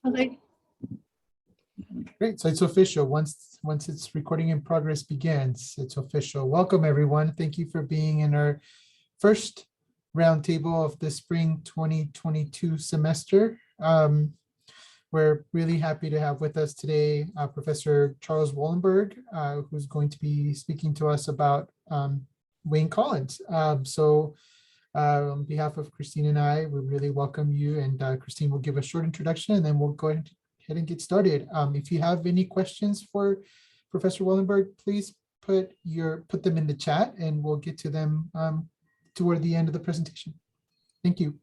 Okay. Great, so it's official. Once its recording in progress begins, it's official. Welcome, everyone. Thank you for being in our first roundtable of the spring 2022 semester. We're really happy to have with us today Professor Charles Wollenberg, who's going to be speaking to us about Wayne Collins. On behalf of Christine and I, we really welcome you, and Christine will give a short introduction, and then we'll go ahead and get started. If you have any questions for Professor Wollenberg, please put them in the chat, and we'll get to them toward the end of the presentation. Thank you.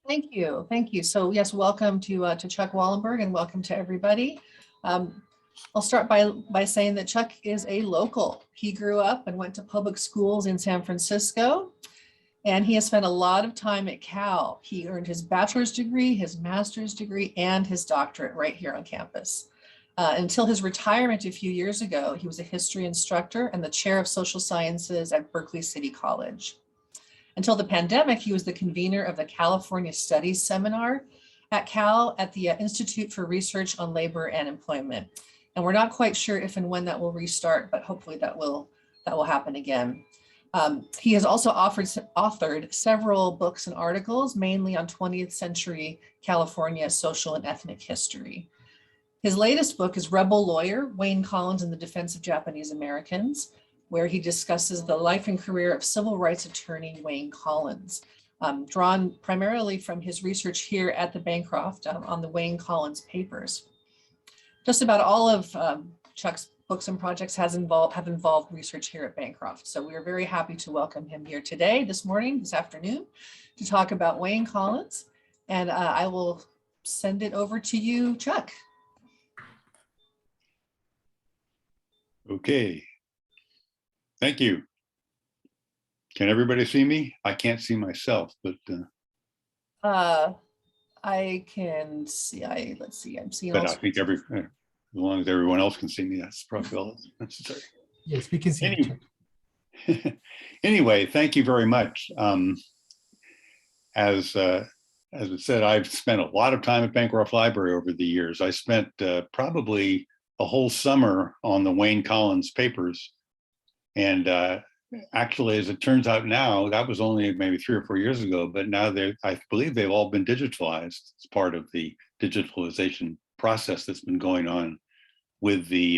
Thank you. Thank you. So yes, welcome to Chuck Wollenberg, and welcome to everybody. I'll start by saying that Chuck is a local. He grew up and went to public schools in San Francisco, and he has spent a lot of time at Cal. He earned his bachelor's degree, his master's degree, and his doctorate right here on campus. Until his retirement a few years ago, he was a history instructor and the chair of social sciences at Berkeley City College. Until the pandemic, he was the convener of the California Studies Seminar at Cal at the Institute for Research on Labor and Employment. And we're not quite sure if and when that will restart, but hopefully that will happen again. He has also authored several books and articles, mainly on 20th century California social and ethnic history. His latest book is Rebel Lawyer, Wayne Collins in the Defense of Japanese Americans, where he discusses the life and career of civil rights attorney Wayne Collins, drawn primarily from his research here at the Bancroft on the Wayne Collins papers. Just about all of Chuck's books and projects have involved research here at Bancroft. So we are very happy to welcome him here today, this afternoon, to talk about Wayne Collins. And I will send it over to you, Chuck. Okay. Thank you. Can everybody see me? I can't see myself, but I can see. Let's see. I'm seeing. But I think as long as everyone else can see me, that's probably all that's necessary. Yes, we can see you. Anyway, thank you very much. As it said, I've spent a lot of time at Bancroft Library over the years. I spent probably a whole summer on the Wayne Collins papers. And actually, as it turns out now, that was only maybe 3 or 4 years ago, but now I believe they've all been digitalized as part of the digitalization process that's been going on with the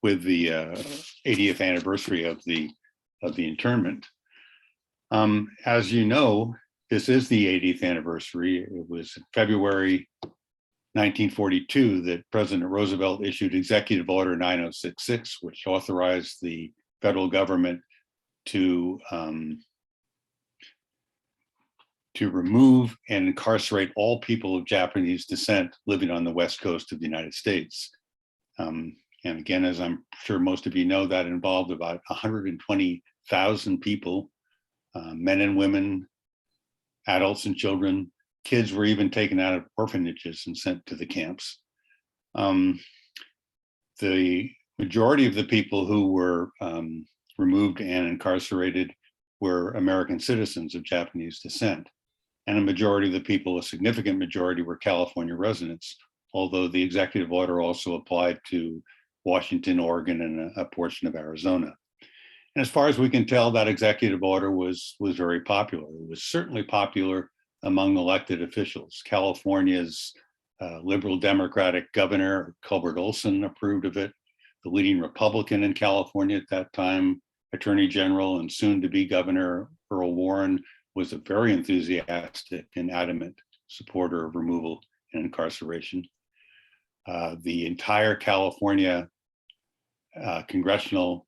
80th anniversary of the internment. As you know, this is the 80th anniversary. It was February 1942 that President Roosevelt issued Executive Order 9066, which authorized the federal government to remove and incarcerate all people of Japanese descent living on the West Coast of the United States. And again, as I'm sure most of you know, that involved about 120,000 people, men and women, adults and children. Kids were even taken out of orphanages and sent to the camps. The majority of the people who were removed and incarcerated were American citizens of Japanese descent. And a significant majority were California residents, although the executive order also applied to Washington, Oregon, and a portion of Arizona. And as far as we can tell, that executive order was very popular. It was certainly popular among elected officials. California's liberal Democratic governor, Culbert Olson, approved of it. The leading Republican in California at that time, Attorney General and soon-to-be Governor Earl Warren, was a very enthusiastic and adamant supporter of removal and incarceration. The entire California congressional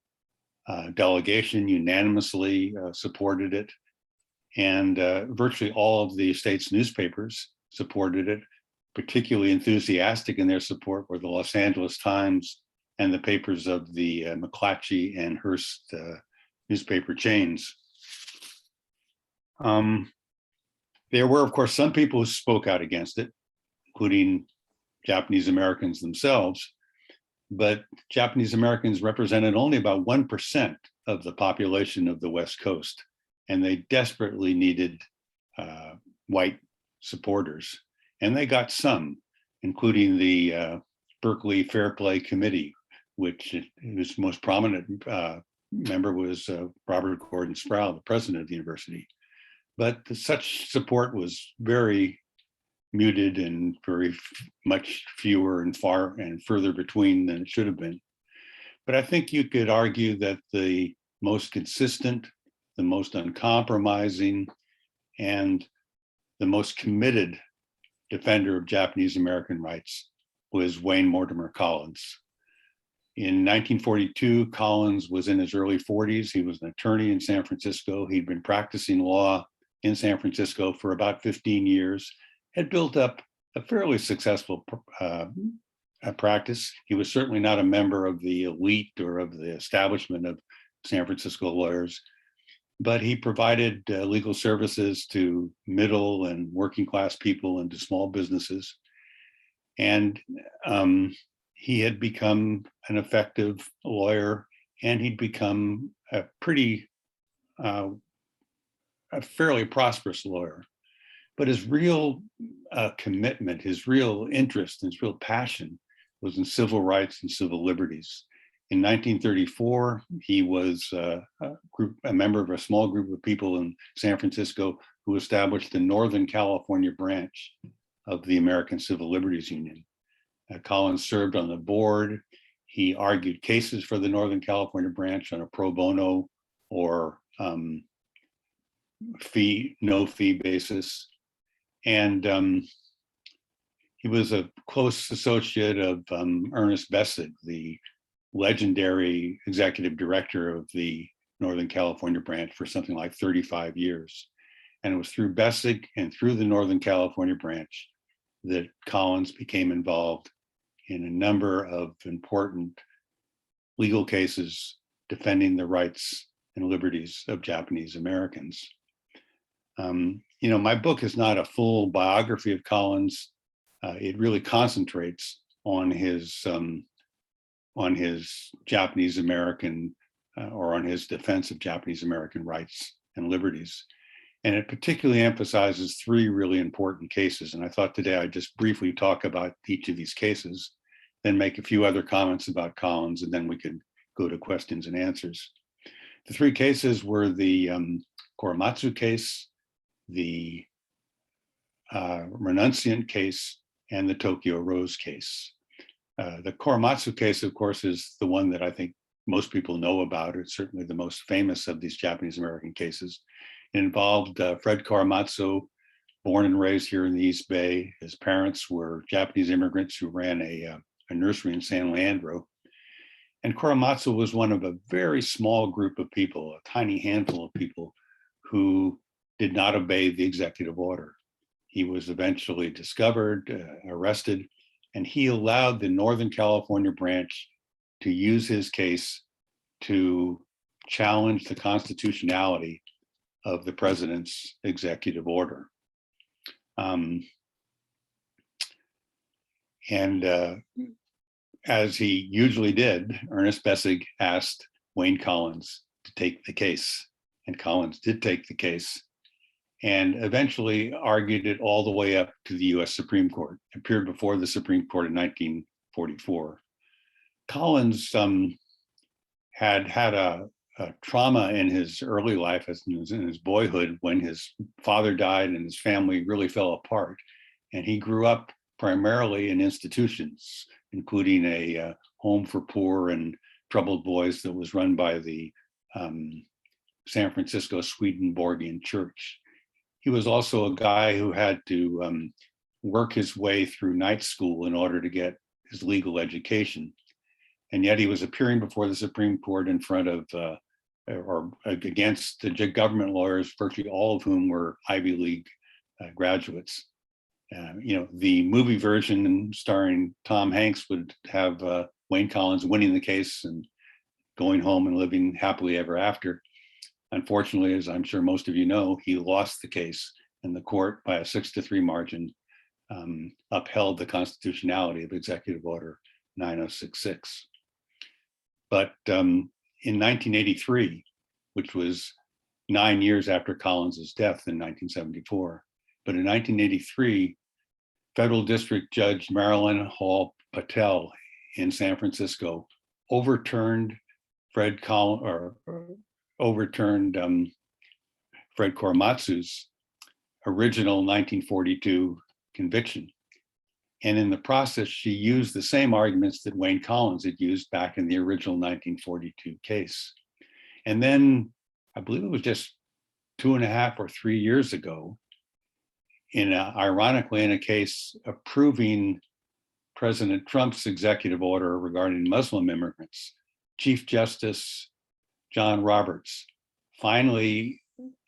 delegation unanimously supported it. And virtually all of the state's newspapers supported it. Particularly enthusiastic in their support were the Los Angeles Times and the papers of the McClatchy and Hearst newspaper chains. There were, of course, some people who spoke out against it, including Japanese Americans themselves, but Japanese Americans represented only about 1% of the population of the West Coast, and they desperately needed white supporters, and they got some, including the Berkeley Fair Play Committee, which whose most prominent member was Robert Gordon Sproul, the president of the university. But such support was very muted and very much fewer and far and further between than it should have been. But I think you could argue that the most consistent, the most uncompromising, and the most committed defender of Japanese American rights was Wayne Mortimer Collins. In 1942, Collins was in his early 40s. He was an attorney in San Francisco. He'd been practicing law in San Francisco for about 15 years, had built up a fairly successful practice. He was certainly not a member of the elite or of the establishment of San Francisco lawyers, but he provided legal services to middle and working class people and to small businesses. And he had become an effective lawyer, and he'd become a fairly prosperous lawyer. But his real commitment, his real interest, his real passion was in civil rights and civil liberties. In 1934, he was a member of a small group of people in San Francisco who established the Northern California branch of the American Civil Liberties Union. Collins served on the board. He argued cases for the Northern California branch on a pro bono or no fee basis. And he was a close associate of Ernest Bessig, the legendary executive director of the Northern California branch for something like 35 years. And it was through Bessig and through the Northern California branch that Collins became involved in a number of important legal cases defending the rights and liberties of Japanese Americans. My book is not a full biography of Collins. It really concentrates on his Japanese American or on his defense of Japanese American rights and liberties. And it particularly emphasizes three really important cases. And I thought today I'd just briefly talk about each of these cases, then make a few other comments about Collins, and then we could go to questions and answers. The three cases were the Korematsu case, the Renunciant case, and the Tokyo Rose case. The Korematsu case, of course, is the one that I think most people know about. It's certainly the most famous of these Japanese American cases. It involved Fred Korematsu, born and raised here in the East Bay. His parents were Japanese immigrants who ran a nursery in San Leandro. And Korematsu was one of a very small group of people, a tiny handful of people who did not obey the executive order. He was eventually discovered, arrested, and he allowed the Northern California branch to use his case to challenge the constitutionality of the president's executive order. As he usually did, Ernest Bessig asked Wayne Collins to take the case, and Collins did take the case and eventually argued it all the way up to the US Supreme Court, appeared before the Supreme Court in 1944. Collins had a trauma in his early life, as in his boyhood, when his father died and his family really fell apart. And he grew up primarily in institutions, including a home for poor and troubled boys that was run by the San Francisco Swedenborgian Church. He was also a guy who had to work his way through night school in order to get his legal education. And yet he was appearing before the Supreme Court in front of or against the government lawyers, virtually all of whom were Ivy League graduates. The movie version starring Tom Hanks would have Wayne Collins winning the case and going home and living happily ever after. Unfortunately, as I'm sure most of you know, he lost the case, and the court, by a 6-3 margin, upheld the constitutionality of Executive Order 9066. But in 1983, which was 9 years after Collins's death in 1974, But in 1983, Federal District Judge Marilyn Hall Patel in San Francisco overturned Fred Korematsu's original 1942 conviction. And in the process, she used the same arguments that Wayne Collins had used back in the original 1942 case. And then I believe it was just 2.5 or 3 years ago, ironically, in a case approving President Trump's executive order regarding Muslim immigrants, Chief Justice John Roberts finally,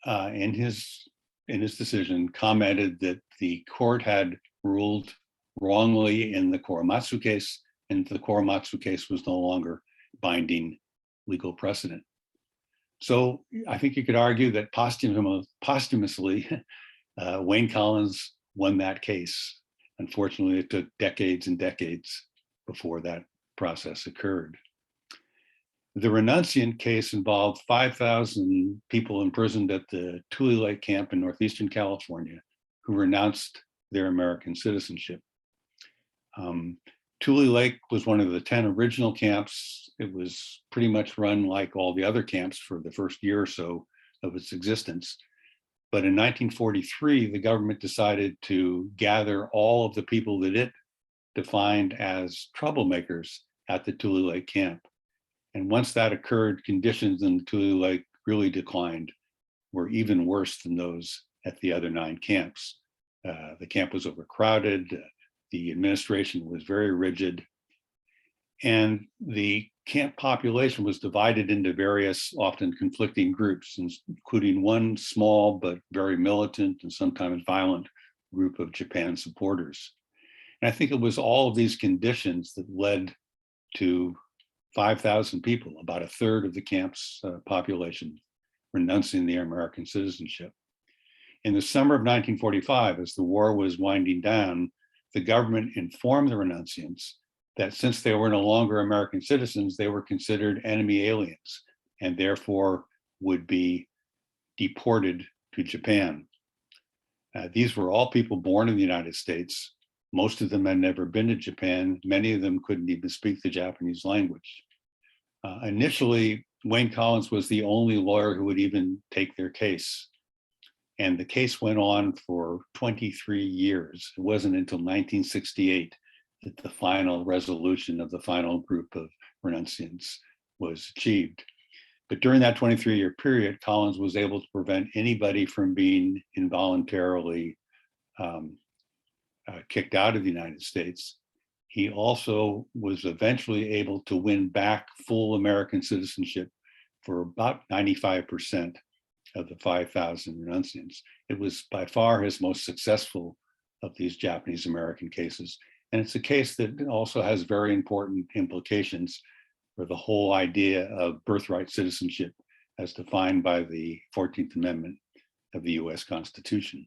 in his decision, commented that the court had ruled wrongly in the Korematsu case, and the Korematsu case was no longer binding legal precedent. So I think you could argue that posthumously, Wayne Collins won that case. Unfortunately, it took decades and decades before that process occurred. The Renunciant case involved 5,000 people imprisoned at the Tule Lake camp in northeastern California who renounced their American citizenship. Tule Lake was one of the 10 original camps. It was pretty much run like all the other camps for the first year or so of its existence. But in 1943, the government decided to gather all of the people that it defined as troublemakers at the Tule Lake camp. And once that occurred, conditions in the Tule Lake really declined, were even worse than those at the other 9 camps. The camp was overcrowded, the administration was very rigid, and the camp population was divided into various, often conflicting groups, including one small but very militant and sometimes violent group of Japan supporters. And I think it was all of these conditions that led to 5,000 people, about 1/3 of the camp's population, renouncing their American citizenship. In the summer of 1945, as the war was winding down, the government informed the Renunciants that since they were no longer American citizens, they were considered enemy aliens and therefore would be deported to Japan. These were all people born in the United States. Most of them had never been to Japan. Many of them couldn't even speak the Japanese language. Initially, Wayne Collins was the only lawyer who would even take their case. And the case went on for 23 years. It wasn't until 1968 that the final resolution of the final group of renunciants was achieved. But during that 23-year period, Collins was able to prevent anybody from being involuntarily kicked out of the United States. He also was eventually able to win back full American citizenship for about 95% of the 5,000 renunciants. It was by far his most successful of these Japanese American cases. And it's a case that also has very important implications for the whole idea of birthright citizenship as defined by the 14th Amendment of the US Constitution.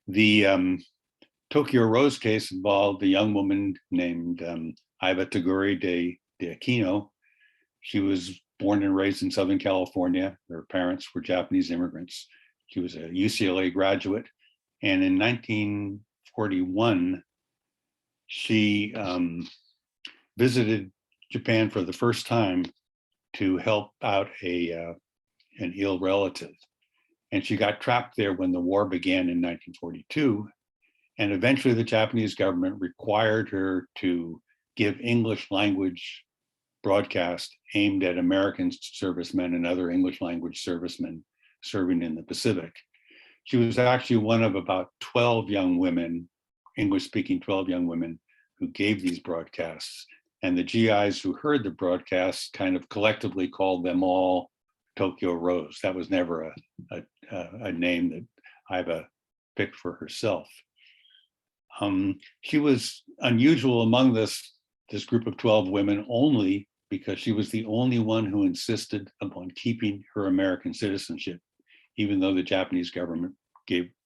The Tokyo Rose case involved a young woman named Iva Taguri de Aquino. She was born and raised in Southern California. Her parents were Japanese immigrants. She was a UCLA graduate. And in 1941, she visited Japan for the first time to help out an ill relative. And she got trapped there when the war began in 1942. And eventually the Japanese government required her to give English language broadcast aimed at American servicemen and other English language servicemen serving in the Pacific. She was actually one of about 12 young women, English-speaking 12 young women, who gave these broadcasts. And the GIs who heard the broadcasts kind of collectively called them all Tokyo Rose. That was never a name that Iva picked for herself. She was unusual among this group of 12 women only because she was the only one who insisted upon keeping her American citizenship, even though the Japanese government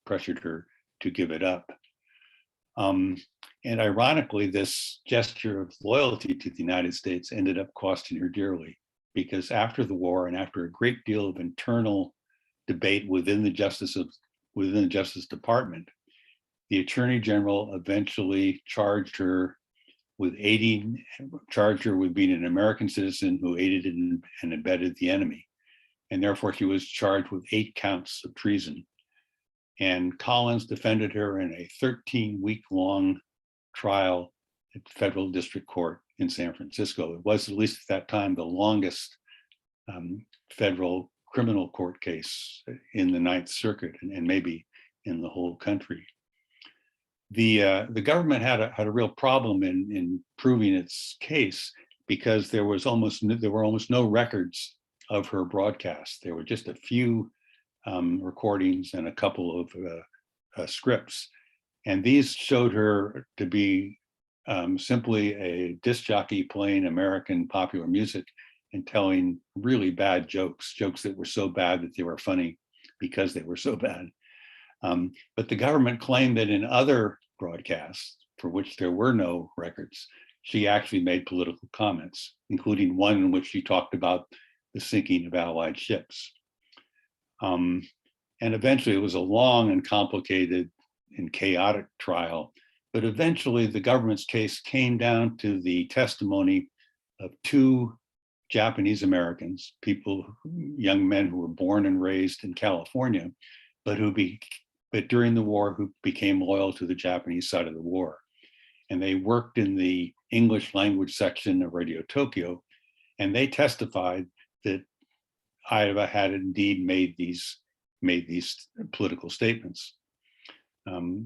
pressured her to give it up. And ironically, this gesture of loyalty to the United States ended up costing her dearly, because after the war and after a great deal of internal debate within the Justice of within the Justice Department, the Attorney General eventually charged her with being an American citizen who aided and abetted the enemy. And therefore she was charged with 8 counts of treason. And Collins defended her in a 13-week-long trial at the Federal District Court in San Francisco. It was, at least at that time, the longest federal criminal court case in the Ninth Circuit, and maybe in the whole country. The government had a real problem in proving its case, because there were almost no records of her broadcast. There were just a few recordings and a couple of scripts, and these showed her to be simply a disc jockey playing American popular music and telling really bad jokes that were so bad that they were funny because they were so bad. But the government claimed that in other broadcasts, for which there were no records, she actually made political comments, including one in which she talked about the sinking of Allied ships. And eventually it was a long and complicated and chaotic trial, but eventually the government's case came down to the testimony of 2 Japanese Americans, young men who were born and raised in California, but during the war who became loyal to the Japanese side of the war. And they worked in the English language section of Radio Tokyo, and they testified that Aiba had indeed made these political statements.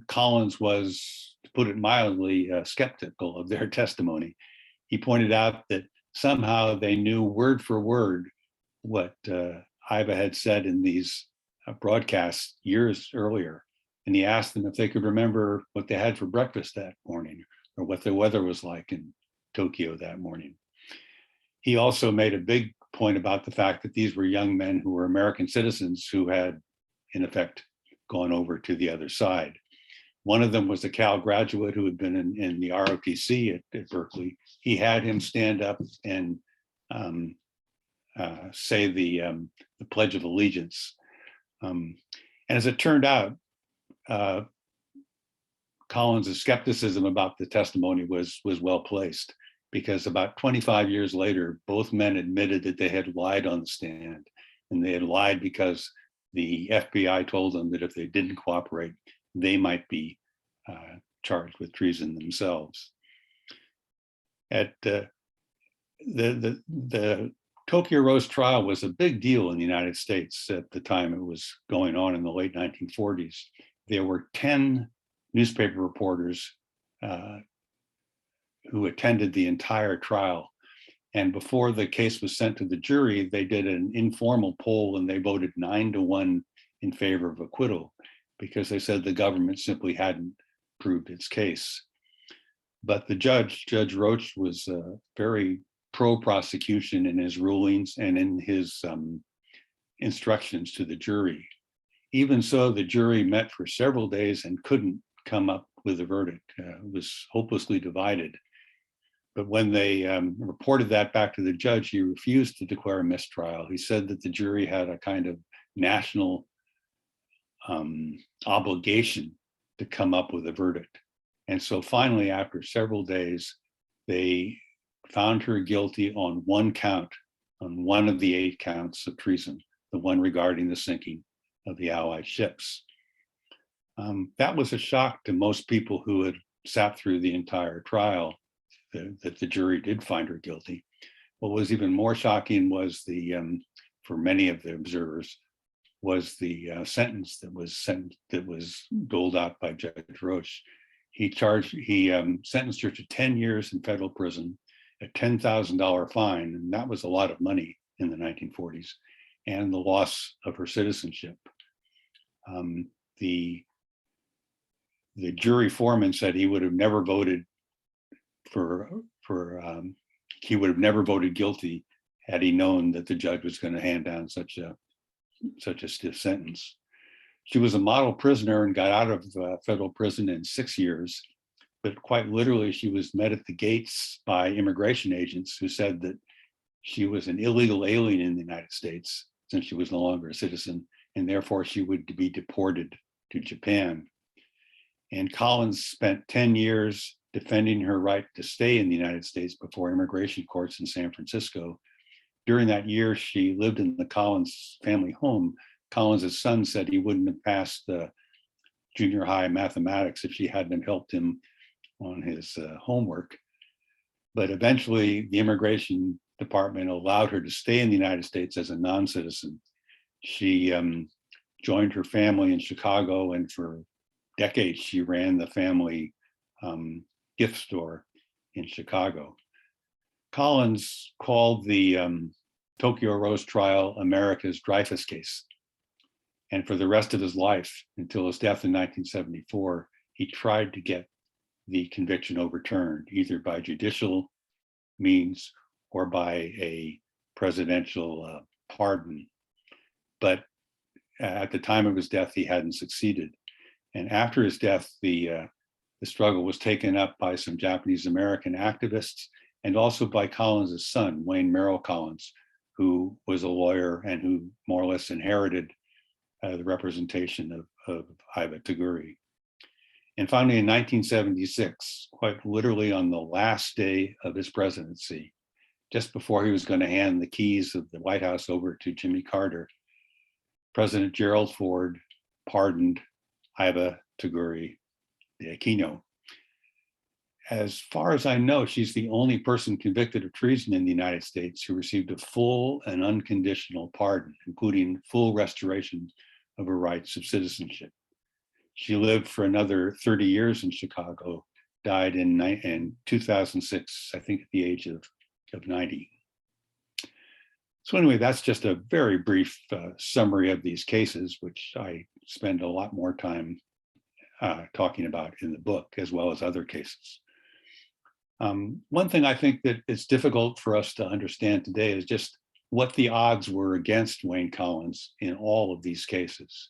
Collins was, to put it mildly, skeptical of their testimony. He pointed out that somehow they knew word for word what Aiba had said in these broadcasts years earlier. And he asked them if they could remember what they had for breakfast that morning, or what the weather was like in Tokyo that morning. He also made a big point about the fact that these were young men who were American citizens who had, in effect, gone over to the other side. One of them was a Cal graduate who had been in the ROTC at Berkeley. He had him stand up and say the Pledge of Allegiance. And as it turned out, Collins' skepticism about the testimony was well placed, because about 25 years later, both men admitted that they had lied on the stand, and they had lied because the FBI told them that if they didn't cooperate, they might be charged with treason themselves. At the Tokyo Rose trial was a big deal in the United States at the time it was going on in the late 1940s. There were 10 newspaper reporters who attended the entire trial. And before the case was sent to the jury, they did an informal poll and they voted 9-1 in favor of acquittal, because they said the government simply hadn't proved its case. But the Judge Roach, was very pro-prosecution in his rulings and in his instructions to the jury. Even so, the jury met for several days and couldn't come up with a verdict. It was hopelessly divided. But when they reported that back to the judge, he refused to declare a mistrial. He said that the jury had a kind of national obligation to come up with a verdict. And so finally, after several days, they found her guilty on one count, on one of the 8 counts of treason, the one regarding the sinking of the Allied ships. That was a shock to most people who had sat through the entire trial, that the jury did find her guilty. What was even more shocking was for many of the observers, was the sentence that was doled out by Judge Roach. He sentenced her to 10 years in federal prison, a $10,000 fine, and that was a lot of money in the 1940s, and the loss of her citizenship. The jury foreman said he would have never voted he would have never voted guilty had he known that the judge was going to hand down such a stiff sentence. She was a model prisoner and got out of federal prison in 6 years, but quite literally she was met at the gates by immigration agents who said that she was an illegal alien in the United States since she was no longer a citizen, and therefore she would be deported to Japan. And Collins spent 10 years defending her right to stay in the United States before immigration courts in San Francisco. During that year, she lived in the Collins family home. Collins' son said he wouldn't have passed the junior high mathematics if she hadn't helped him on his homework. But eventually, the immigration department allowed her to stay in the United States as a non-citizen. She joined her family in Chicago, and for decades, she ran the family gift store in Chicago. Collins called the Tokyo Rose trial America's Dreyfus case. And for the rest of his life, until his death in 1974, he tried to get the conviction overturned, either by judicial means or by a presidential pardon. But at the time of his death, he hadn't succeeded. And after his death, the struggle was taken up by some Japanese American activists and also by Collins' son, Wayne Merrill Collins, who was a lawyer and who more or less inherited the representation of Iba Toguri. And finally, in 1976, quite literally on the last day of his presidency, just before he was going to hand the keys of the White House over to Jimmy Carter, President Gerald Ford pardoned Iba Toguri de Aquino. As far as I know, she's the only person convicted of treason in the United States who received a full and unconditional pardon, including full restoration of her rights of citizenship. She lived for another 30 years in Chicago, died in 2006, I think at the age of 90. So anyway, that's just a very brief summary of these cases, which I spend a lot more time talking about in the book, as well as other cases. One thing I think that it's difficult for us to understand today is just what the odds were against Wayne Collins in all of these cases.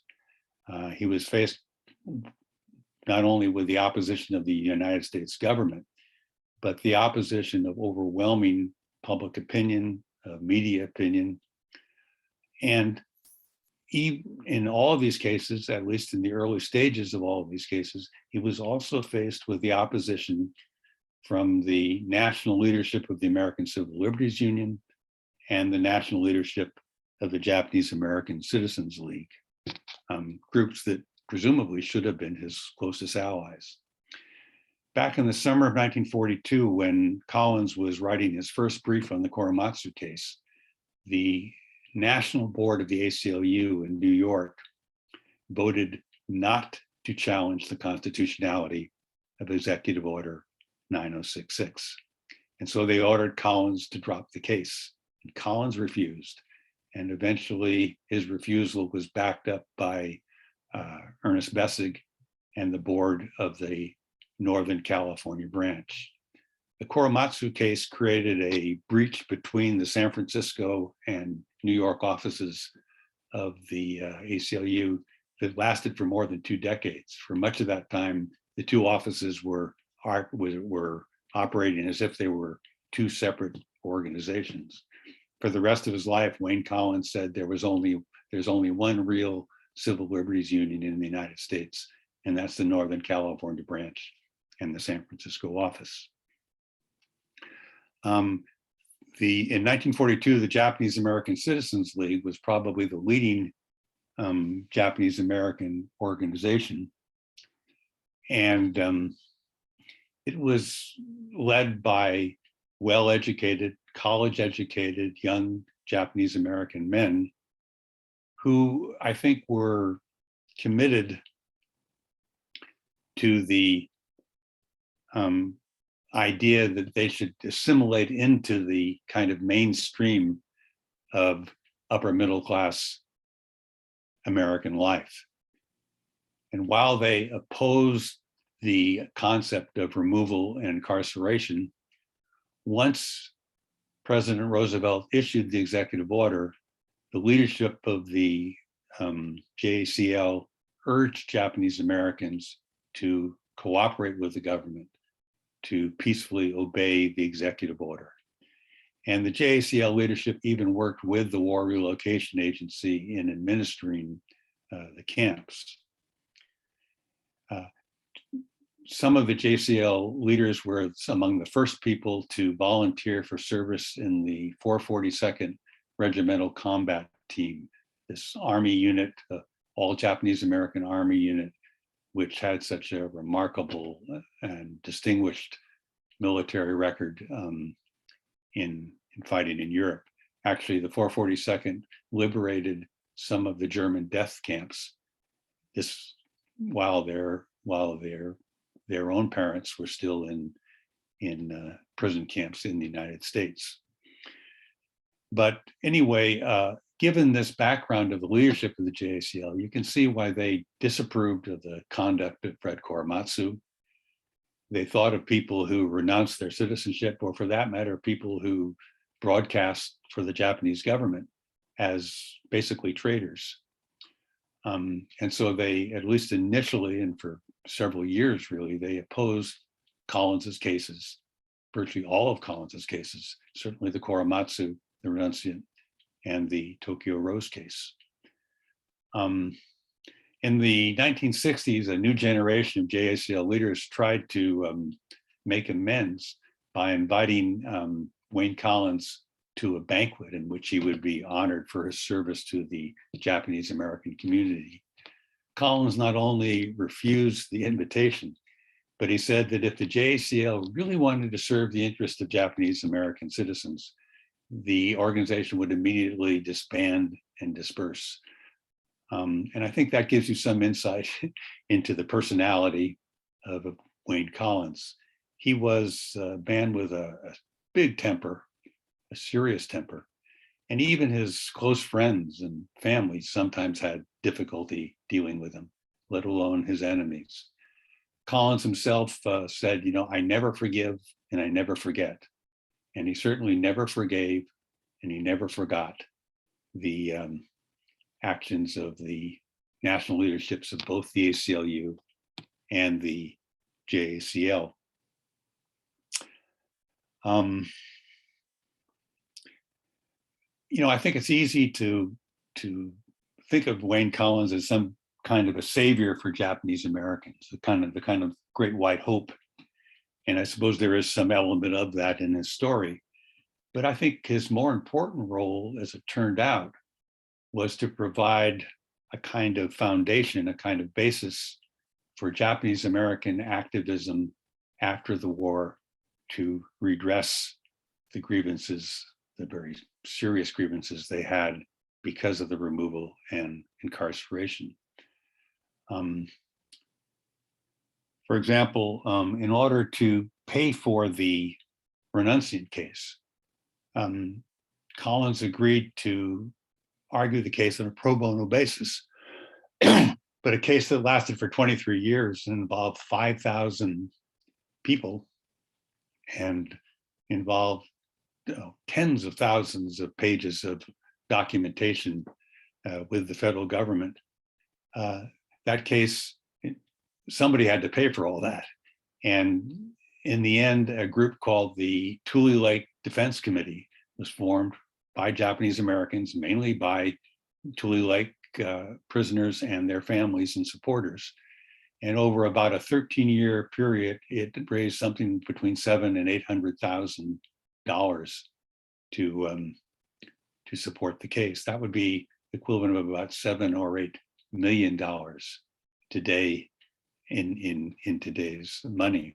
He was faced not only with the opposition of the United States government, but the opposition of overwhelming public opinion, media opinion. And in all of these cases, at least in the early stages of all of these cases, he was also faced with the opposition from the national leadership of the American Civil Liberties Union and the national leadership of the Japanese American Citizens League, groups that presumably should have been his closest allies. Back in the summer of 1942, when Collins was writing his first brief on the Korematsu case, the National Board of the ACLU in New York voted not to challenge the constitutionality of Executive Order 9066. And so they ordered Collins to drop the case. And Collins refused. And eventually his refusal was backed up by Ernest Bessig and the board of the Northern California branch. The Korematsu case created a breach between the San Francisco and New York offices of the ACLU that lasted for more than 2 decades. For much of that time, the two offices were operating as if they were 2 separate organizations. For the rest of his life, Wayne Collins said there's only one real civil liberties union in the United States, and that's the Northern California branch and the San Francisco office. In 1942, the Japanese American Citizens League was probably the leading Japanese American organization. And it was led by well-educated, college-educated young Japanese American men who I think were committed to the idea that they should assimilate into the kind of mainstream of upper middle class American life. And while they opposed the concept of removal and incarceration, once President Roosevelt issued the executive order, the leadership of the JACL urged Japanese Americans to cooperate with the government to peacefully obey the executive order. And the JACL leadership even worked with the War Relocation Agency in administering the camps. some of the JCL leaders were among the first people to volunteer for service in the 442nd Regimental Combat Team, this Army unit, all Japanese American Army unit, which had such a remarkable and distinguished military record in fighting in Europe. Actually, the 442nd liberated some of the German death camps. This while their own parents were still in prison camps in the United States. But anyway, given this background of the leadership of the JACL, you can see why they disapproved of the conduct of Fred Korematsu. They thought of people who renounced their citizenship, or for that matter, people who broadcast for the Japanese government as basically traitors. And so they, at least initially, and for several years really, they opposed Collins's cases, virtually all of Collins's cases, certainly the Korematsu, the Renunciant, and the Tokyo Rose case. In the 1960s, a new generation of JACL leaders tried to make amends by inviting Wayne Collins to a banquet in which he would be honored for his service to the Japanese American community. Collins not only refused the invitation, but he said that if the JACL really wanted to serve the interest of Japanese American citizens, the organization would immediately disband and disperse. And I think that gives you some insight into the personality of Wayne Collins. He was a man with a big temper, a serious temper, and even his close friends and family sometimes had difficulty dealing with him, let alone his enemies. Collins himself said, you know, I never forgive and I never forget. And he certainly never forgave and he never forgot the actions of the national leaderships of both the ACLU and the JACL. You know, I think it's easy to think of Wayne Collins as some kind of a savior for Japanese Americans, the kind of great white hope. And I suppose there is some element of that in his story. But I think his more important role, as it turned out, was to provide a kind of foundation, a kind of basis for Japanese American activism after the war to redress the grievances, the very serious grievances they had because of the removal and incarceration. For example, in order to pay for the Renunciant case, Collins agreed to argue the case on a pro bono basis, but a case that lasted for 23 years and involved 5,000 people and involved tens of thousands of pages of documentation with the federal government. That case, somebody had to pay for all that. And in the end, a group called the Tule Lake Defense Committee was formed by Japanese Americans, mainly by Tule Lake prisoners and their families and supporters. And over about a 13-year period, it raised something between $700,000 and $800,000 to support the case. That would be equivalent of about $7 or $8 million today in today's money.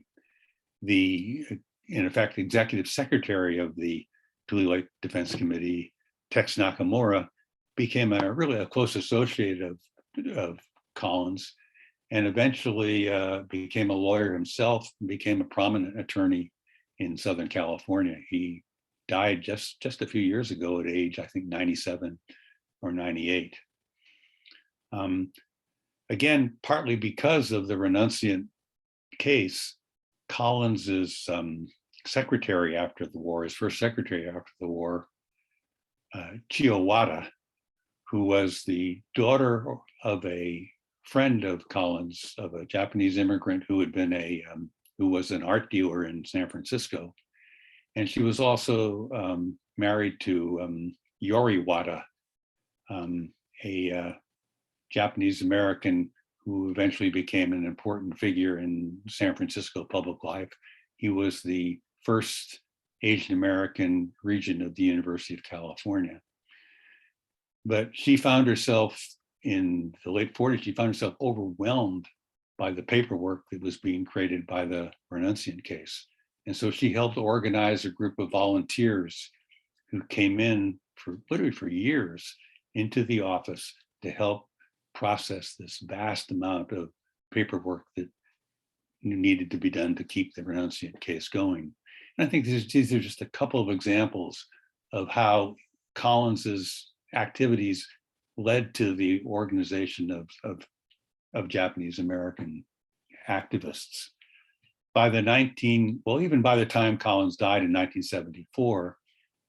The, in effect, executive secretary of the Tule Lake Defense Committee, Tex Nakamura, became really a close associate of Collins, and eventually became a lawyer himself and became a prominent attorney in Southern California. He died just a few years ago at age, I think, 97 or 98. Again, partly because of the Renunciant case, Collins's secretary after the war, his first secretary after the war, Chio Wada, who was the daughter of a friend of Collins, of a Japanese immigrant who had been who was an art dealer in San Francisco. And she was also married to Yori Wada, a Japanese American who eventually became an important figure in San Francisco public life. He was the first Asian American regent of the University of California. But she found herself in the late 40s, she found herself overwhelmed by the paperwork that was being created by the Renunciant case. And so she helped organize a group of volunteers who came in for literally for years into the office to help process this vast amount of paperwork that needed to be done to keep the Renunciant case going. And I think these are just a couple of examples of how Collins's activities led to the organization of Japanese American activists. Even by the time Collins died in 1974,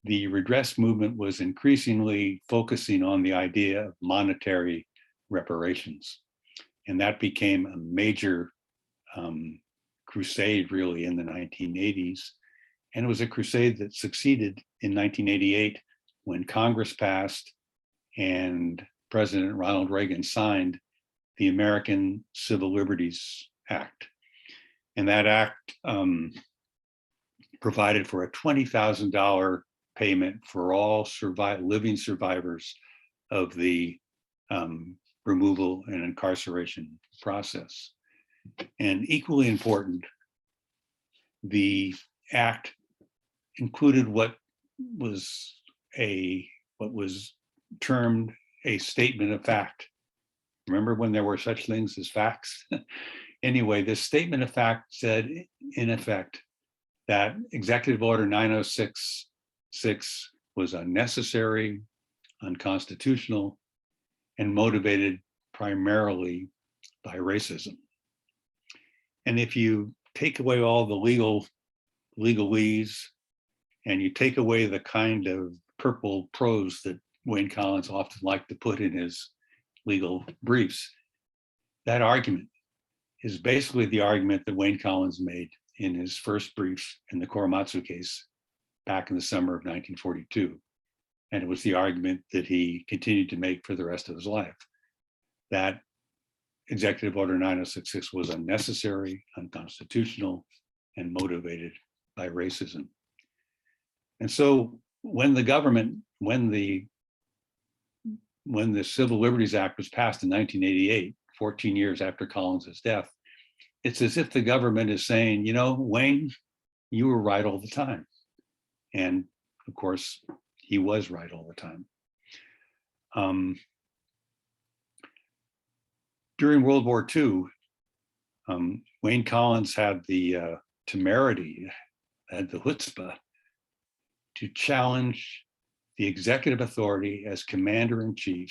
the redress movement was increasingly focusing on the idea of monetary reparations. And that became a major crusade really in the 1980s. And it was a crusade that succeeded in 1988 when Congress passed and President Ronald Reagan signed the American Civil Liberties Act. And that act provided for a $20,000 payment for all living survivors of the removal and incarceration process. And equally important, the act included what was termed a statement of fact. Remember when there were such things as facts? Anyway, this statement of fact said, in effect, that Executive Order 9066 was unnecessary, unconstitutional, and motivated primarily by racism. And if you take away all the legalese, and you take away the kind of purple prose that Wayne Collins often liked to put in his legal briefs, that argument is basically the argument that Wayne Collins made in his first brief in the Korematsu case back in the summer of 1942. And it was the argument that he continued to make for the rest of his life, that Executive Order 9066 was unnecessary, unconstitutional, and motivated by racism. And so when the Civil Liberties Act was passed in 1988, 14 years after Collins's death, it's as if the government is saying, you know, Wayne, you were right all the time. And of course, he was right all the time. During World War II, Wayne Collins had the temerity, had the chutzpah to challenge the executive authority as commander-in-chief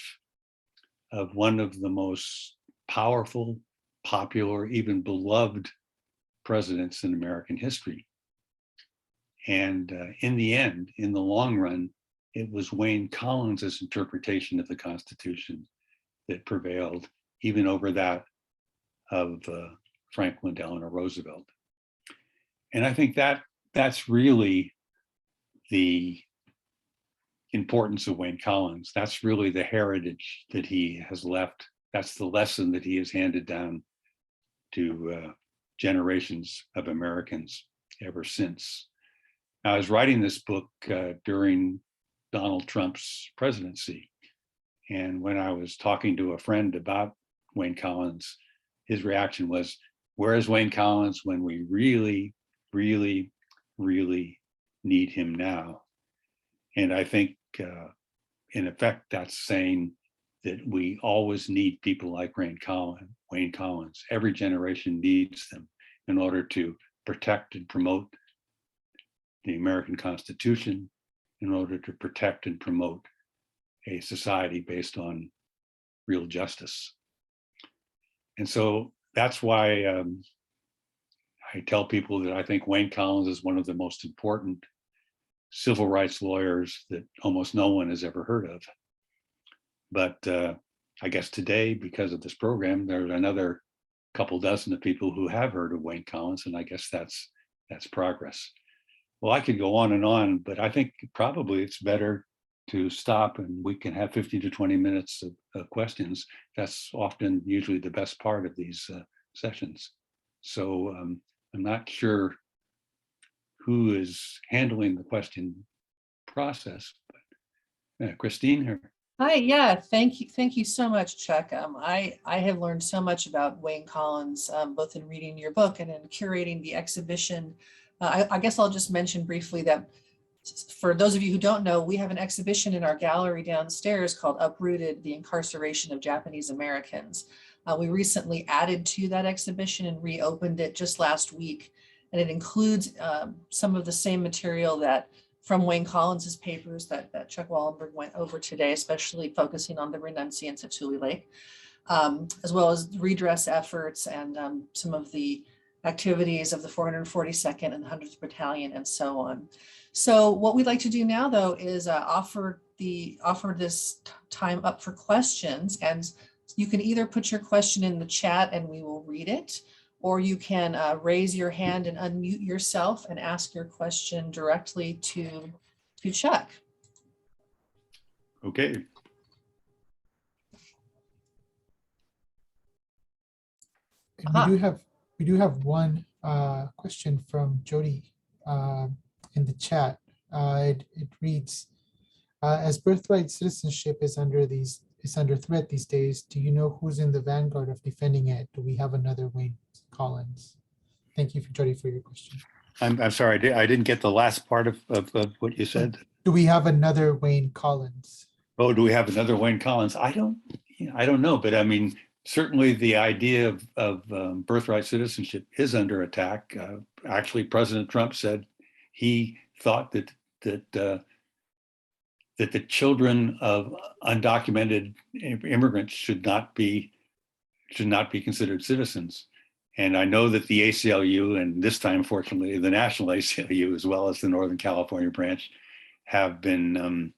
of one of the most powerful, popular, even beloved presidents in American history. And in the end, in the long run, it was Wayne Collins's interpretation of the Constitution that prevailed, even over that of Franklin Delano Roosevelt. And I think that's really the importance of Wayne Collins. That's really the heritage that he has left. That's the lesson that he has handed down to generations of Americans ever since. I was writing this book during Donald Trump's presidency. And when I was talking to a friend about Wayne Collins, his reaction was, where is Wayne Collins when we really, really, really need him now? And I think, in effect, that's saying that we always need people like Wayne Collins. Every generation needs them in order to protect and promote the American Constitution, in order to protect and promote a society based on real justice. And so that's why I tell people that I think Wayne Collins is one of the most important civil rights lawyers that almost no one has ever heard of. But I guess today, because of this program, there's another couple dozen of people who have heard of Wayne Collins, and I guess that's progress. Well, I could go on and on, but I think probably it's better to stop and we can have 15 to 20 minutes of questions. That's often usually the best part of these sessions. So I'm not sure who is handling the question process, but Christine here. Hi, yeah, thank you so much, Chuck. I have learned so much about Wayne Collins, both in reading your book and in curating the exhibition. I guess I'll just mention briefly that for those of you who don't know, we have an exhibition in our gallery downstairs called Uprooted: The Incarceration of Japanese Americans. We recently added to that exhibition and reopened it just last week. And it includes some of the same material that from Wayne Collins's papers that Chuck Wollenberg went over today, especially focusing on the Renunciants at Tule Lake, as well as redress efforts and some of the activities of the 442nd and the 100th Battalion and so on. So what we'd like to do now, though, is offer this time up for questions. And you can either put your question in the chat and we will read it, or you can raise your hand and unmute yourself and ask your question directly to Chuck. Okay. And we do have one question from Jody in the chat. It reads, as birthright citizenship is under threat these days, do you know who's in the vanguard of defending it? Do we have another Wayne Collins? Thank you, Jody, for your question. I'm sorry, I didn't get the last part of what you said. Do we have another Wayne Collins? Oh, do we have another Wayne Collins? I don't know, but I mean, certainly the idea of birthright citizenship is under attack. Actually, President Trump said he thought that the children of undocumented immigrants should not be considered citizens. And I know that the ACLU, and this time, fortunately, the National ACLU, as well as the Northern California branch, have been,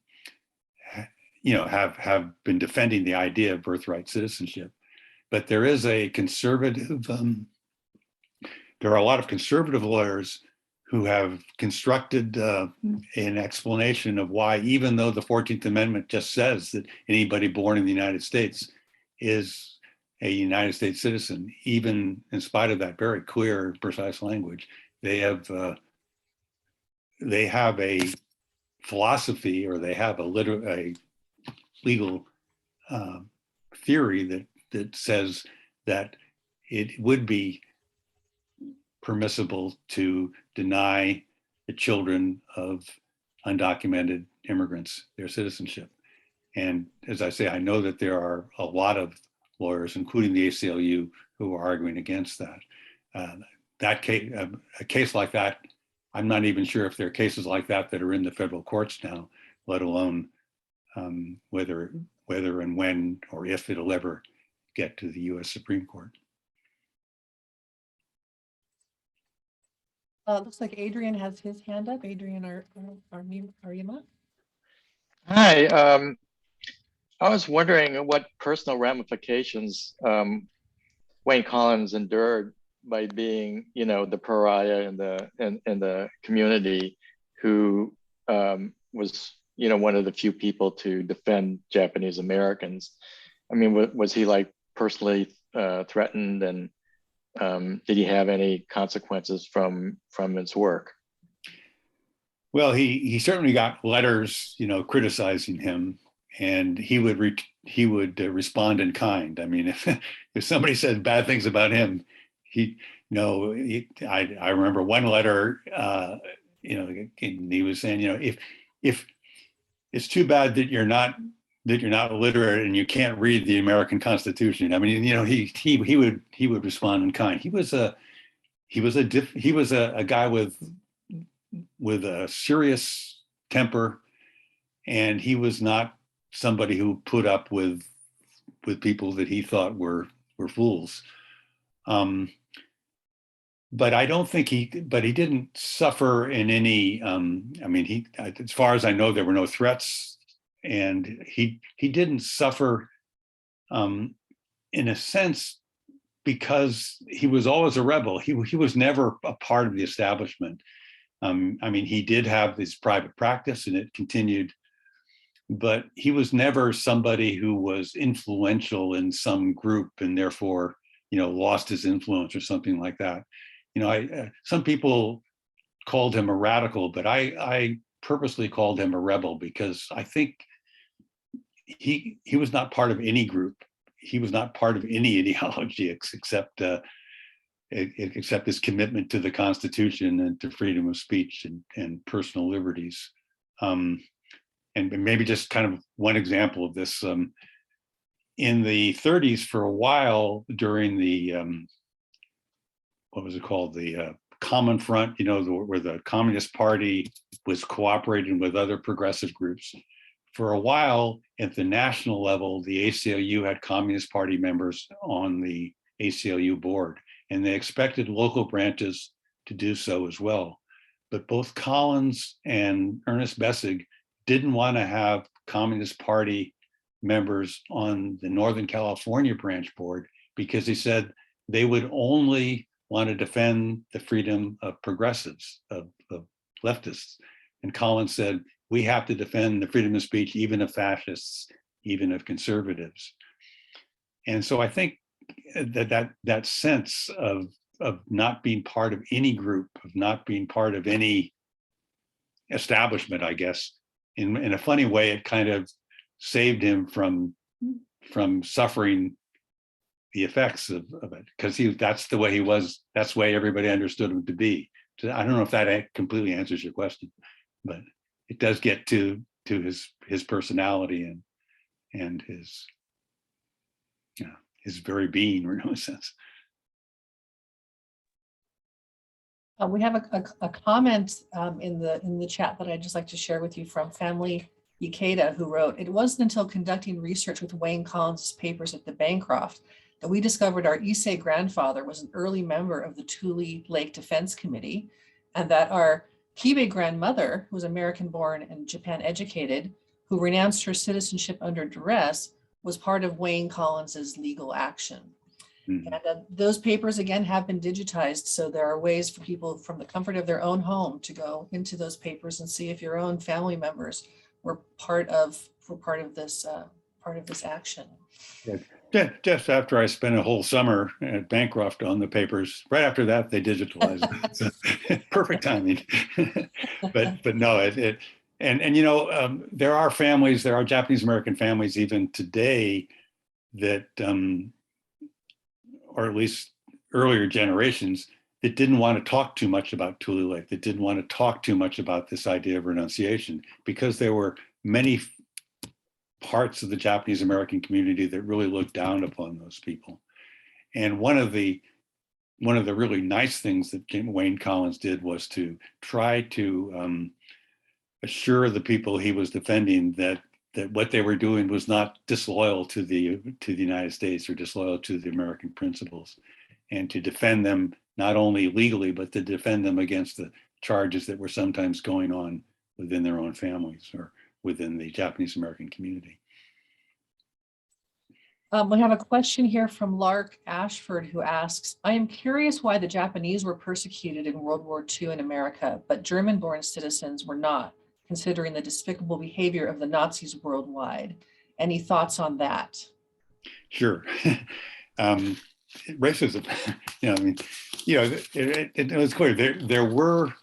have been defending the idea of birthright citizenship. But there is a conservative, there are a lot of conservative lawyers who have constructed an explanation of why, even though the 14th Amendment just says that anybody born in the United States is a United States citizen, even in spite of that very clear, precise language, they have a philosophy, or they have a legal theory that says that it would be permissible to deny the children of undocumented immigrants their citizenship. And as I say, I know that there are a lot of lawyers, including the ACLU, who are arguing against that. That case, a case like that, I'm not even sure if there are cases like that that are in the federal courts now, let alone whether and when or if it'll ever get to the U.S. Supreme Court. Looks like Adrian has his hand up. Adrian Arima. Hi. I was wondering what personal ramifications Wayne Collins endured by being, the pariah in the community, who was, one of the few people to defend Japanese Americans. I mean, was he like personally threatened, and did he have any consequences from his work? Well, he certainly got letters, criticizing him, and he would respond in kind. I mean, if somebody said bad things about him, I remember one letter, and he was saying, if it's too bad that you're not literate and you can't read the American Constitution. I mean, he would respond in kind. He was a guy with a serious temper, and he was not somebody who put up with people that he thought were fools. But I don't think he didn't suffer in any, as far as I know, there were no threats, and he didn't suffer in a sense because he was always a rebel. He was never a part of the establishment. He did have his private practice, and it continued but he was never somebody who was influential in some group and therefore, lost his influence or something like that. Some people called him a radical, but I purposely called him a rebel because I think he was not part of any group. He was not part of any ideology except his commitment to the Constitution and to freedom of speech and personal liberties. And maybe just kind of one example of this. In the 30s, for a while during the, what was it called? The Common Front, where the Communist Party was cooperating with other progressive groups. For a while at the national level, the ACLU had Communist Party members on the ACLU board, and they expected local branches to do so as well. But both Collins and Ernest Bessig didn't want to have Communist Party members on the Northern California branch board because he said they would only want to defend the freedom of progressives, of leftists. And Collins said, we have to defend the freedom of speech, even of fascists, even of conservatives. And so I think that sense of not being part of any group, of not being part of any establishment, I guess, in a funny way, it kind of saved him from suffering the effects of it, because that's the way he was. That's the way everybody understood him to be. So I don't know if that completely answers your question, but it does get to his personality and his very being, in a sense. We have a comment in the chat that I'd just like to share with you from Family Ikeda, who wrote, "It wasn't until conducting research with Wayne Collins' papers at the Bancroft that we discovered our Issei grandfather was an early member of the Tule Lake Defense Committee, and that our Kibe grandmother, who was American-born and Japan-educated, who renounced her citizenship under duress, was part of Wayne Collins's legal action." Mm-hmm. And those papers, again, have been digitized. So there are ways for people from the comfort of their own home to go into those papers and see if your own family members were part of this action. Yeah. Just after I spent a whole summer at Bancroft on the papers, right after that, they digitalized it. So, perfect timing. but no, there are families, there are Japanese American families even today that, or at least earlier generations, that didn't want to talk too much about Tule Lake, that didn't want to talk too much about this idea of renunciation, because there were many parts of the Japanese American community that really looked down upon those people. And one of the really nice things that Wayne Collins did was to try to assure the people he was defending that what they were doing was not disloyal to the United States or disloyal to the American principles, and to defend them not only legally, but to defend them against the charges that were sometimes going on within their own families or within the Japanese American community. We have a question here from Lark Ashford, who asks, "I am curious why the Japanese were persecuted in World War II in America, but German-born citizens were not, considering the despicable behavior of the Nazis worldwide. Any thoughts on that?" Sure. Racism, it was clear there were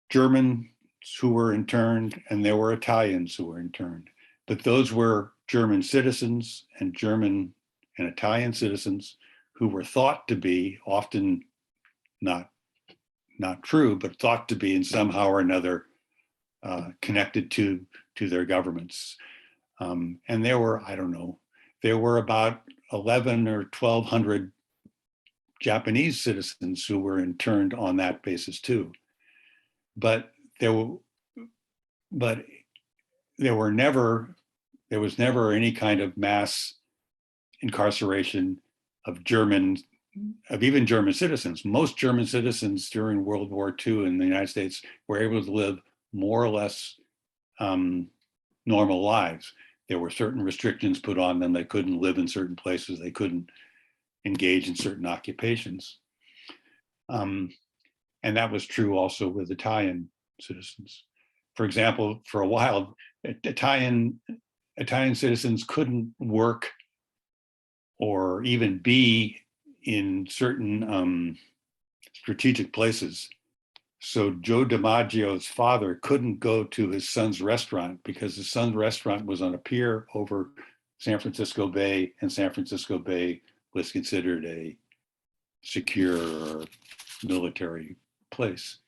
Germans who were interned and there were Italians who were interned, but those were German citizens and German and Italian citizens who were thought to be, often not true, but thought to be in somehow or another connected to their governments. And there were, there were about 11 or 1,200 Japanese citizens who were interned on that basis too. But there was never any kind of mass incarceration of even German citizens. Most German citizens during World War II in the United States were able to live more or less normal lives. There were certain restrictions put on them. They couldn't live in certain places. They couldn't engage in certain occupations. And that was true also with Italian citizens. for example, for a while, Italian citizens couldn't work or even be in certain strategic places. So Joe DiMaggio's father couldn't go to his son's restaurant because his son's restaurant was on a pier over San Francisco Bay, and San Francisco Bay was considered a secure or military place.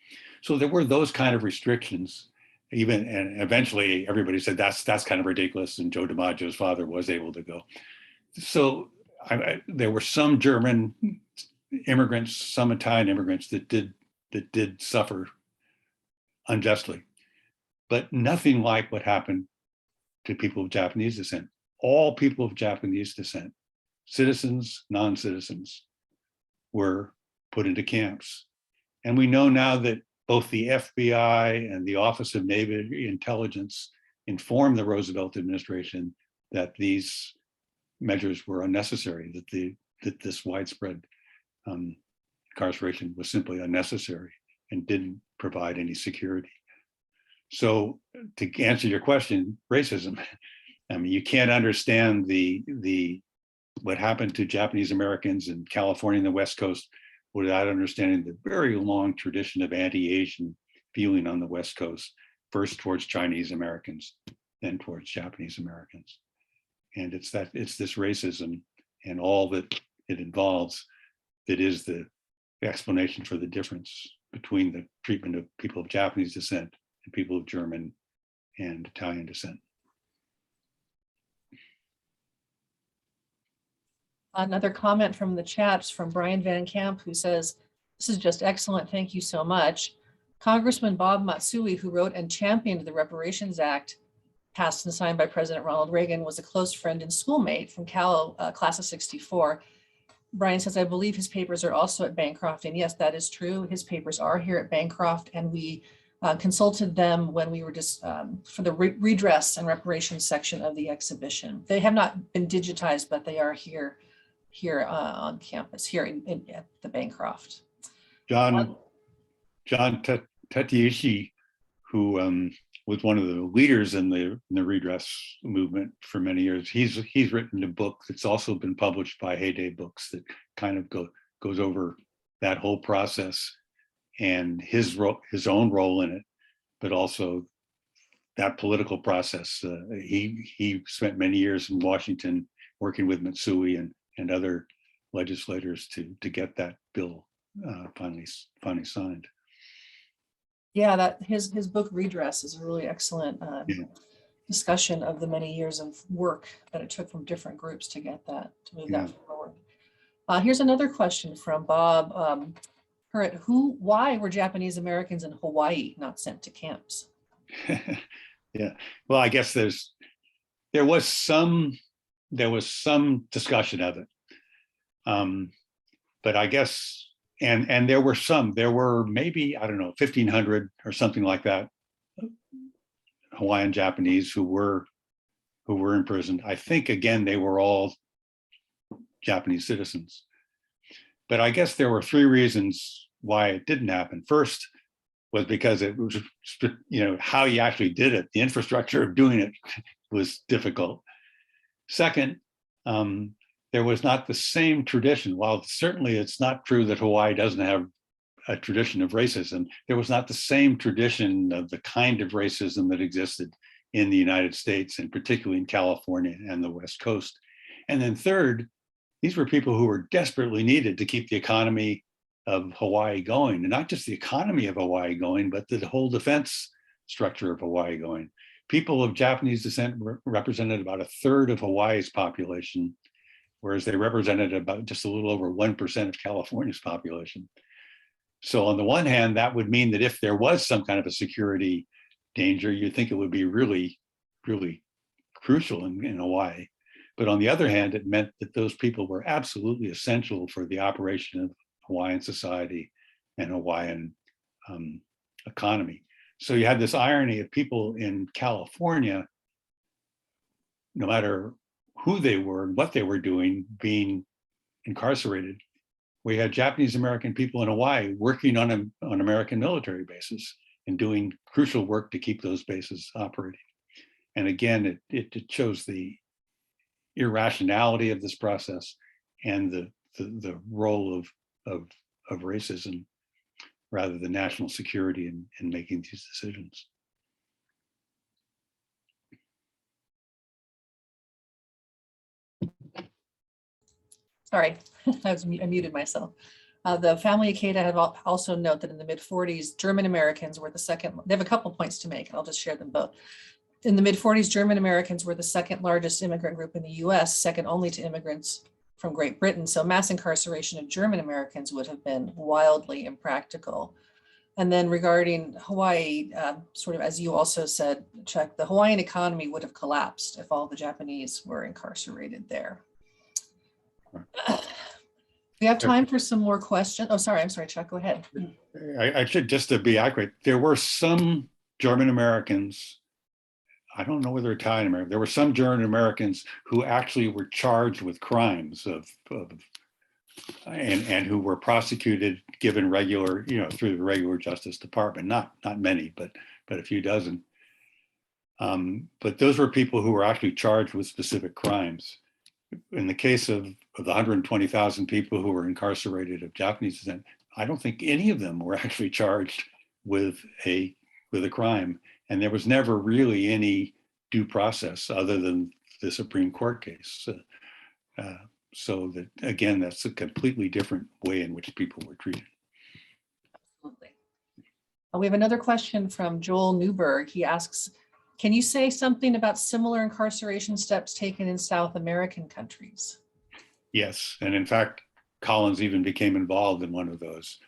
So there were those kind of restrictions. Even, and eventually everybody said that's kind of ridiculous, and Joe DiMaggio's father was able to go. So there were some German immigrants, some Italian immigrants that did suffer unjustly, but nothing like what happened to people of Japanese descent. All people of Japanese descent, citizens, non-citizens, were put into camps. And we know now that both the FBI and the Office of Navy Intelligence informed the Roosevelt administration that these measures were unnecessary, that this widespread incarceration was simply unnecessary and didn't provide any security. So to answer your question, racism, I mean, you can't understand what happened to Japanese Americans in California and the West Coast without understanding the very long tradition of anti-Asian feeling on the West Coast, first towards Chinese Americans, then towards Japanese Americans. And it's this racism and all that it involves that is the explanation for the difference between the treatment of people of Japanese descent and people of German and Italian descent. Another comment from the chats from Brian Van Camp, who says, "This is just excellent. Thank you so much. Congressman Bob Matsui, who wrote and championed the Reparations Act, passed and signed by President Ronald Reagan, was a close friend and schoolmate from Cal class of '64. Brian says, I believe his papers are also at Bancroft. And yes, that is true. His papers are here at Bancroft, and we consulted them when we were just for the redress and reparations section of the exhibition. They have not been digitized, but they are here on campus, here at the Bancroft. John Teteishi, who was one of the leaders in the redress movement for many years, he's written a book that's also been published by Heyday Books that kind of goes over that whole process and his own role in it, but also that political process. He spent many years in Washington working with Matsui and other legislators to get that bill finally signed. Yeah, that his book Redress is a really excellent discussion of the many years of work that it took from different groups to get that, to move that forward. Here's another question from Bob Hurrett. Why were Japanese Americans in Hawaii not sent to camps? Yeah, well, I guess there was some discussion of it, but I guess. And there were maybe, I don't know, 1,500 or something like that, Hawaiian Japanese who were imprisoned. I think, again, they were all Japanese citizens. But I guess there were three reasons why it didn't happen. First was because it was, how you actually did it. The infrastructure of doing it was difficult. Second, there was not the same tradition. While certainly it's not true that Hawaii doesn't have a tradition of racism, there was not the same tradition of the kind of racism that existed in the United States, and particularly in California and the West Coast. And then third, these were people who were desperately needed to keep the economy of Hawaii going, and not just the economy of Hawaii going, but the whole defense structure of Hawaii going. People of Japanese descent represented about a third of Hawaii's population, whereas they represented about just a little over 1% of California's population. So on the one hand, that would mean that if there was some kind of a security danger, you'd think it would be really, really crucial in Hawaii. But on the other hand, it meant that those people were absolutely essential for the operation of Hawaiian society and Hawaiian economy. So you had this irony of people in California, no matter who they were and what they were doing, being incarcerated. We had Japanese American people in Hawaii working on American military bases. and doing crucial work to keep those bases operating. And again, it shows the irrationality of this process and the role of racism rather than national security in making these decisions. Sorry, I muted myself. The family Ikeda have also note that in the mid-40s, German Americans were the second, they have a couple points to make, and I'll just share them both. In the mid-40s, German Americans were the second largest immigrant group in the US, second only to immigrants from Great Britain. So mass incarceration of German Americans would have been wildly impractical. And then regarding Hawaii, sort of as you also said, Chuck, the Hawaiian economy would have collapsed if all the Japanese were incarcerated there. We have time for some more questions. Oh, sorry. I'm sorry, Chuck. Go ahead. I should, just to be accurate, there were some German Americans, I don't know whether Italian American, there were some German Americans who actually were charged with crimes and who were prosecuted, given regular, through the regular Justice Department. Not many, but a few dozen. But those were people who were actually charged with specific crimes. In the case of the 120,000 people who were incarcerated of Japanese descent, I don't think any of them were actually charged with a crime. And there was never really any due process other than the Supreme Court case. So that, again, that's a completely different way in which people were treated. Absolutely. We have another question from Joel Newberg. He asks, can you say something about similar incarceration steps taken in South American countries? Yes, and in fact, Collins even became involved in one of those.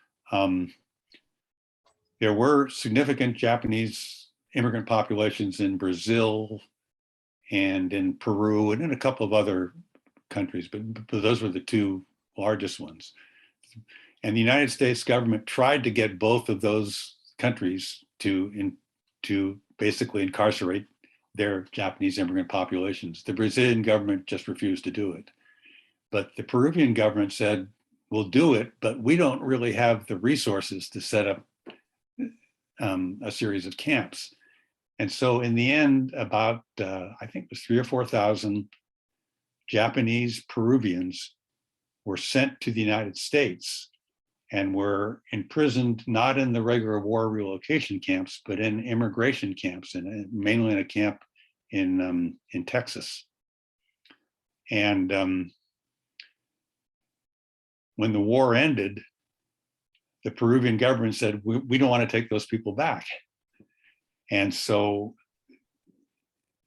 There were significant Japanese immigrant populations in Brazil and in Peru and in a couple of other countries, but those were the two largest ones. And the United States government tried to get both of those countries to basically incarcerate their Japanese immigrant populations. The Brazilian government just refused to do it. But the Peruvian government said, we'll do it, but we don't really have the resources to set up a series of camps. And so in the end, about, I think it was 3,000 or 4,000 Japanese Peruvians were sent to the United States and were imprisoned, not in the regular war relocation camps, but in immigration camps, and mainly in a camp in Texas. And when the war ended, the Peruvian government said, we don't want to take those people back. And so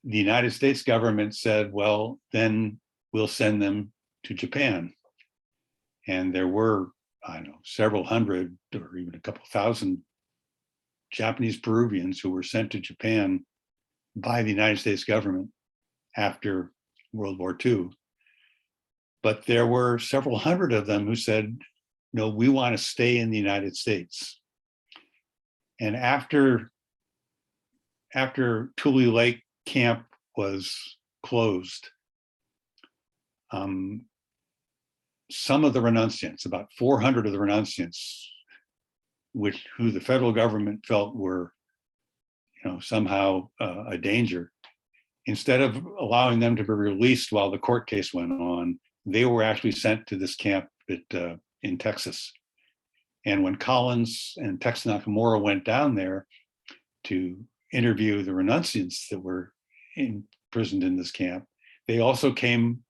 the United States government said, well, then we'll send them to Japan. And there were, I don't know, several hundred or even a couple thousand Japanese Peruvians who were sent to Japan by the United States government after World War II. But there were several hundred of them who said, no, we want to stay in the United States. And after Tule Lake camp was closed, some of the Renunciants, about 400 of the Renunciants, who the federal government felt were, somehow a danger, instead of allowing them to be released while the court case went on, they were actually sent to this camp in Texas. And when Collins and Tex Nakamura went down there to interview the Renunciants that were imprisoned in this camp, they also came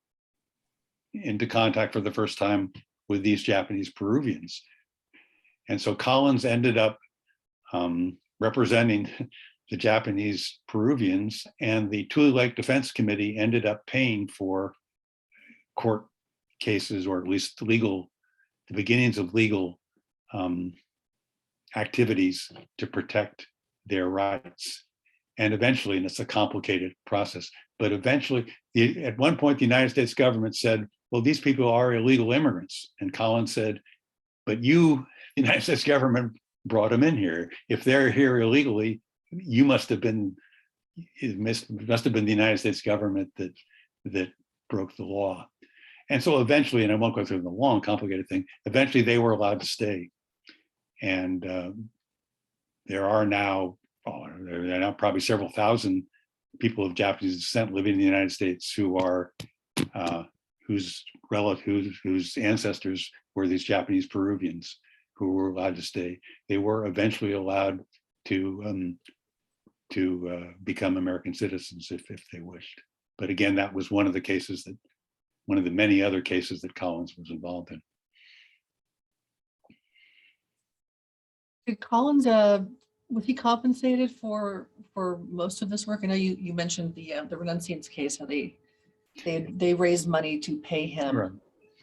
into contact for the first time with these Japanese Peruvians. And so Collins ended up representing the Japanese Peruvians, and the Tule Lake Defense Committee ended up paying for court cases, or at least the beginnings of legal activities to protect their rights. And eventually, and it's a complicated process, but eventually, at one point, the United States government said, well, these people are illegal immigrants. And Collins said, but you, the United States government, brought them in here. If they're here illegally, it must have been the United States government that broke the law. And so eventually, and I won't go through the long, complicated thing, eventually they were allowed to stay. And there are now, there are now probably several thousand people of Japanese descent living in the United States who are whose relatives, whose ancestors were these Japanese Peruvians who were allowed to stay. They were eventually allowed to become American citizens if they wished. But again, that was one of the cases that, one of the many other cases that Collins was involved in. Did Collins, was he compensated for most of this work? I know you mentioned the Renunciants case, how they raised money to pay him, Right.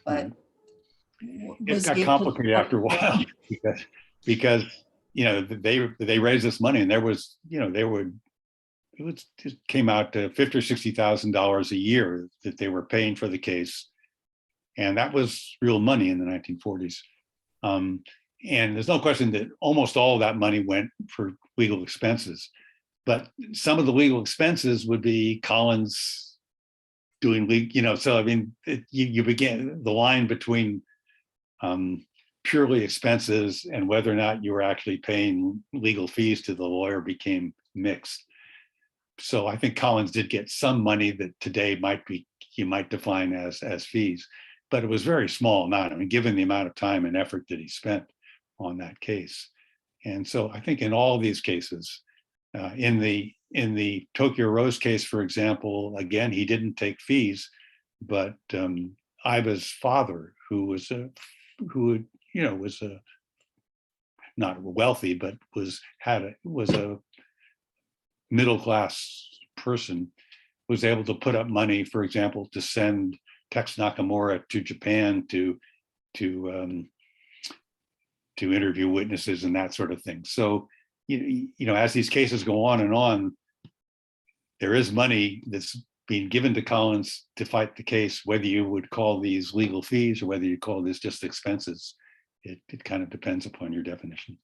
but It got complicated after a while because you know they raised this money and there was, you know, it came out to $50,000 or $60,000 a year that they were paying for the case, and that was real money in the 1940s. And there's no question that almost all of that money went for legal expenses, but some of the legal expenses would be Collins doing legal, you know, so I mean, you begin the line between purely expenses and whether or not you were actually paying legal fees to the lawyer became mixed. So I think Collins did get some money that today might be, you might define as fees, but it was very small amount. I mean, given the amount of time and effort that he spent on that case. And so I think in all of these cases, in the Tokyo Rose case, for example, again, he didn't take fees, but Iva's father, who was not wealthy, but was a middle-class person, was able to put up money, for example, to send Tex Nakamura to Japan to interview witnesses and that sort of thing. So, you know, as these cases go on and on, there is money that's being given to Collins to fight the case, whether you would call these legal fees or whether you call this just expenses. It kind of depends upon your definition.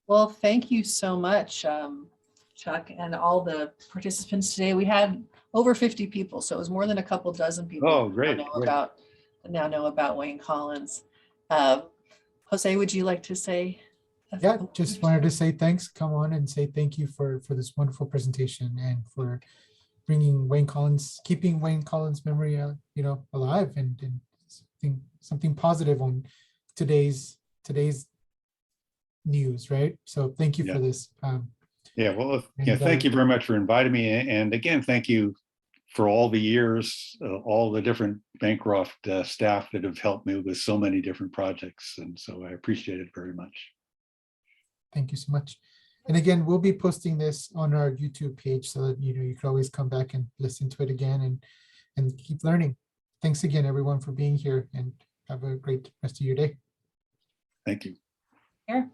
Well, thank you so much, Chuck, and all the participants today. We had over 50 people, so it was more than a couple dozen people. Oh, great. Now know about Wayne Collins. Jose, would you like to say? Yeah, just wanted to say thanks. Come on and say thank you for this wonderful presentation and for bringing Wayne Collins, keeping Wayne Collins' memory, you know, alive and something positive on today's news, right? So thank you for this. Well, thank you very much for inviting me. And again, thank you for all the years, all the different Bancroft staff that have helped me with so many different projects. And so I appreciate it very much. Thank you so much. And again, we'll be posting this on our YouTube page so that, you know, you can always come back and listen to it again and keep learning. Thanks again, everyone, for being here, and have a great rest of your day. Thank you. Here.